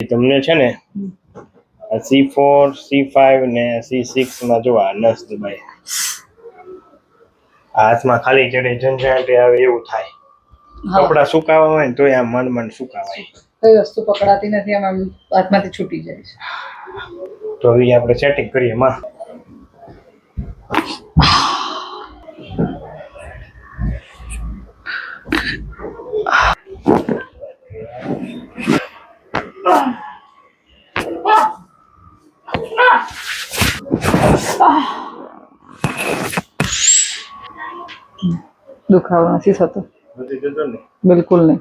તમને છે ને C4 C5 ને C6 માં જો આ નસ દબાય હાથમાં ખાલી ચડે ઝંઝાટે આવે એવું થાય કપડા સુકાવા હોય ને તો આમ મન સુકાવાય કઈ વસ્તુ પકડાતી નથી આમ હાથમાંથી છૂટી જાય છે તો હવે આપણે સેટિંગ કરીએ માં દુખાવો નથી થતો નથી જતો ને બિલકુલ નહીં